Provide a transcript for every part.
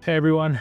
Hey everyone,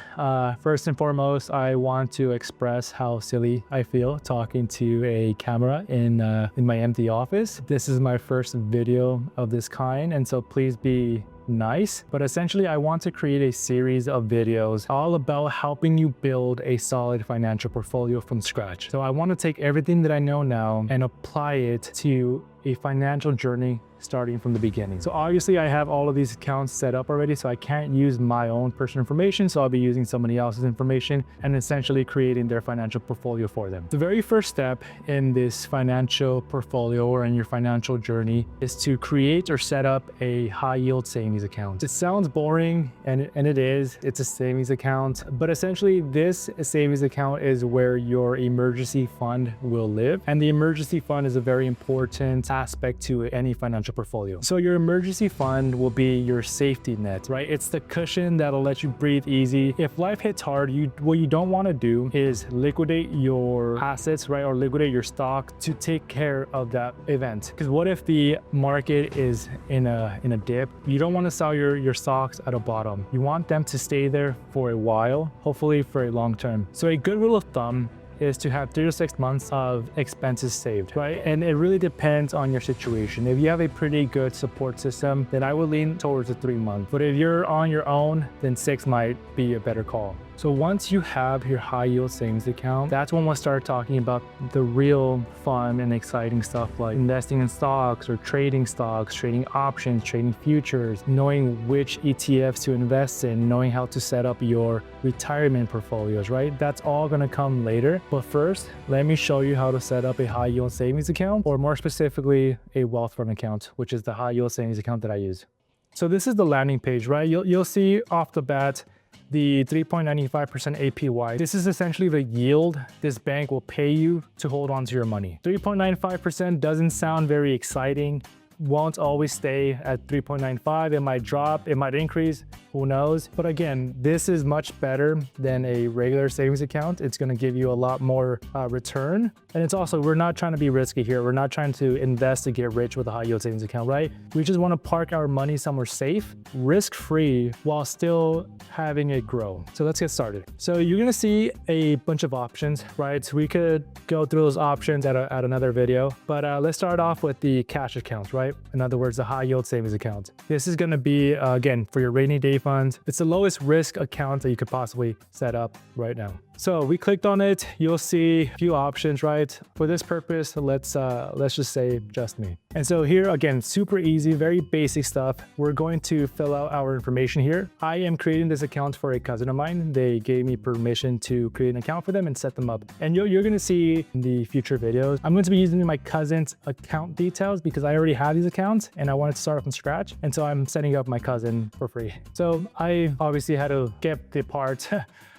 first and foremost, I want to express how silly I feel talking to a camera in my empty office. This is my first video of this kind, and so please be nice. But essentially, I want to create a series of videos all about helping you build a solid financial portfolio from scratch. So I want to take everything that I know now and apply it to a financial journey starting from the beginning. So obviously I have all of these accounts set up already, so I can't use my own personal information. So I'll be using somebody else's information and essentially creating their financial portfolio for them. The very first step in this financial portfolio or in your financial journey is to create or set up a high yield savings account. It sounds boring and it is, it's a savings account, but essentially this savings account is where your emergency fund will live. And the emergency fund is a very important aspect to any financial portfolio. So your emergency fund will be your safety net, right? It's the cushion that'll let you breathe easy. If life hits hard, what you don't want to do is liquidate your assets, right? Or liquidate your stock to take care of that event. Because what if the market is in a dip? You don't want to sell your stocks at a bottom. You want them to stay there for a while, hopefully for a long term. So a good rule of thumb is to have 3 to 6 months of expenses saved, right? And it really depends on your situation. If you have a pretty good support system, then I would lean towards the 3 months. But if you're on your own, then 6 might be a better call. So once you have your high yield savings account, that's when we'll start talking about the real fun and exciting stuff like investing in stocks or trading stocks, trading options, trading futures, knowing which ETFs to invest in, knowing how to set up your retirement portfolios, right? That's all gonna come later. But first, let me show you how to set up a high yield savings account, or more specifically, a Wealthfront account, which is the high yield savings account that I use. So this is the landing page, right? You'll see off the bat the 3.95% APY. This is essentially the yield this bank will pay you to hold on to your money. 3.95% doesn't sound very exciting. Won't always stay at 3.95. It might drop, it might increase, who knows? But again, this is much better than a regular savings account. It's gonna give you a lot more return. And it's also, we're not trying to be risky here. We're not trying to invest to get rich with a high yield savings account, right? We just wanna park our money somewhere safe, risk-free, while still having it grow. So let's get started. So you're gonna see a bunch of options, right? So we could go through those options at another video, but let's start off with the cash accounts, right? In other words, the high yield savings account. This is gonna be, again, for your rainy day fund. It's the lowest risk account that you could possibly set up right now. So we clicked on it, you'll see a few options, right? For this purpose, let's just say just me. And so here, again, super easy, very basic stuff. We're going to fill out our information here. I am creating this account for a cousin of mine. They gave me permission to create an account for them and set them up. And you're gonna see in the future videos, I'm going to be using my cousin's account details because I already have these accounts and I wanted to start from scratch. And so I'm setting up my cousin for free. So I obviously had to get the part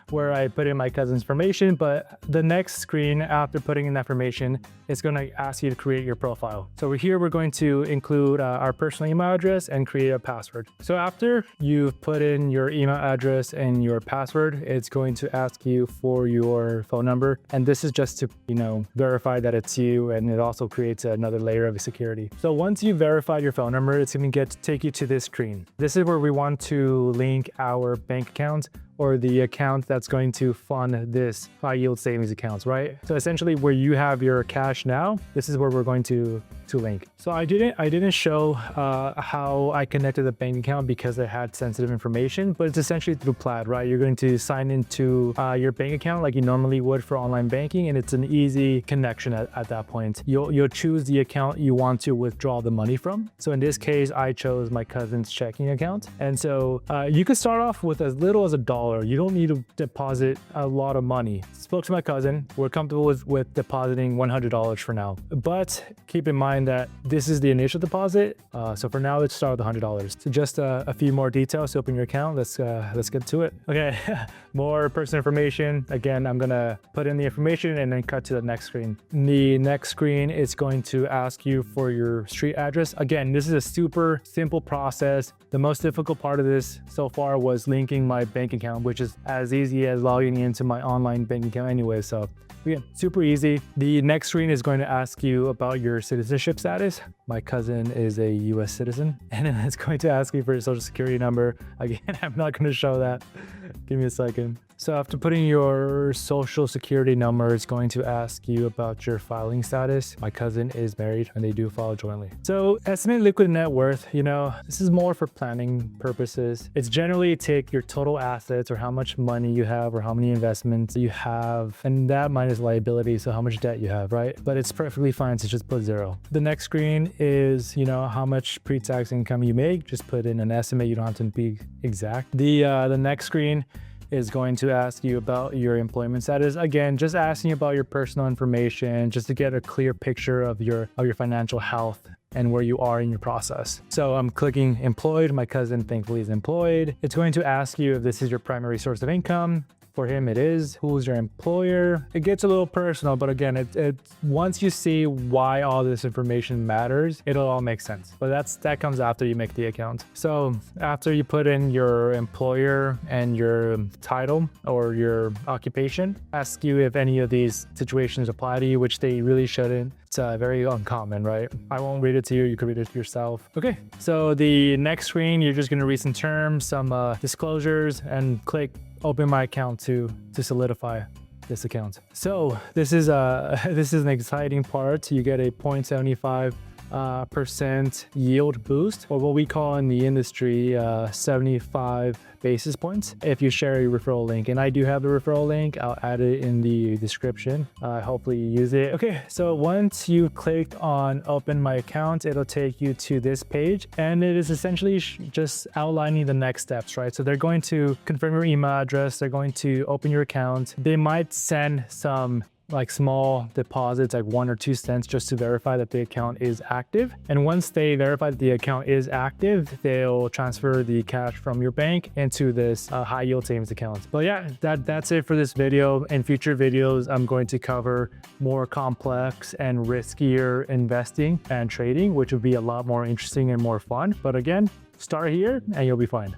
where I put in my cousin's information, but the next screen after putting in that information, it's going to ask you to create your profile. So here we're going to include our personal email address and create a password. So after you've put in your email address and your password, it's going to ask you for your phone number. And this is just to, verify that it's you, and it also creates another layer of security. So once you verify your phone number, it's going to take you to this screen. This is where we want to link our bank account or the account that's going to fund this high yield savings accounts, right? So essentially where you have your cash now, this is where we're going to link. So I didn't show how I connected the bank account because it had sensitive information, but it's essentially through Plaid, right? You're going to sign into your bank account like you normally would for online banking, and it's an easy connection at that point. You'll choose the account you want to withdraw the money from. So in this case, I chose my cousin's checking account. And so you could start off with as little as $1. You don't need to deposit a lot of money. Spoke to my cousin. We're comfortable with depositing $100 for now, but keep in mind that this is the initial deposit. So for now, let's start with $100. So just a few more details to open your account. Let's get to it. Okay, more personal information. Again, I'm gonna put in the information and then cut to the next screen. The next screen is going to ask you for your street address. Again, this is a super simple process. The most difficult part of this so far was linking my bank account account, which is as easy as logging into my online bank account anyway. So again, super easy. The next screen is going to ask you about your citizenship status. My cousin is a US citizen, and then it's going to ask you for your social security number. Again, I'm not going to show that. Give me a second. So after putting your social security number, it's going to ask you about your filing status. My cousin is married and they do file jointly. So estimate liquid net worth, this is more for planning purposes. It's generally take your total assets or how much money you have or how many investments you have, and that minus liability, so how much debt you have, right? But it's perfectly fine to just put 0. The next screen is, how much pre-tax income you make. Just put in an estimate. You don't have to be exact. The next screen is going to ask you about your employment status. Again, just asking about your personal information, just to get a clear picture of your financial health and where you are in your process. So I'm clicking employed. My cousin thankfully is employed. It's going to ask you if this is your primary source of income. For him, it is. Who's your employer? It gets a little personal, but again, once you see why all this information matters, it'll all make sense. But that comes after you make the account. So after you put in your employer and your title or your occupation, ask you if any of these situations apply to you, which they really shouldn't. It's very uncommon, right? I won't read it to you. You can read it yourself. Okay, so the next screen, you're just gonna read some terms, some disclosures, and click open my account to solidify this account. So this is an exciting part. You get a 0.75% yield boost, or what we call in the industry 75 basis points if you share a referral link. And I do have the referral link. I'll add it in the description. Hopefully you use it. Okay, so once you clicked on open my account, it'll take you to this page, and it is essentially just outlining the next steps, right? So they're going to confirm your email address. They're going to open your account. They might send some small deposits, like 1 or 2 cents, just to verify that the account is active. And once they verify that the account is active, they'll transfer the cash from your bank into this high yield savings account. But yeah, that's it for this video. In future videos, I'm going to cover more complex and riskier investing and trading, which would be a lot more interesting and more fun. But again, start here and you'll be fine.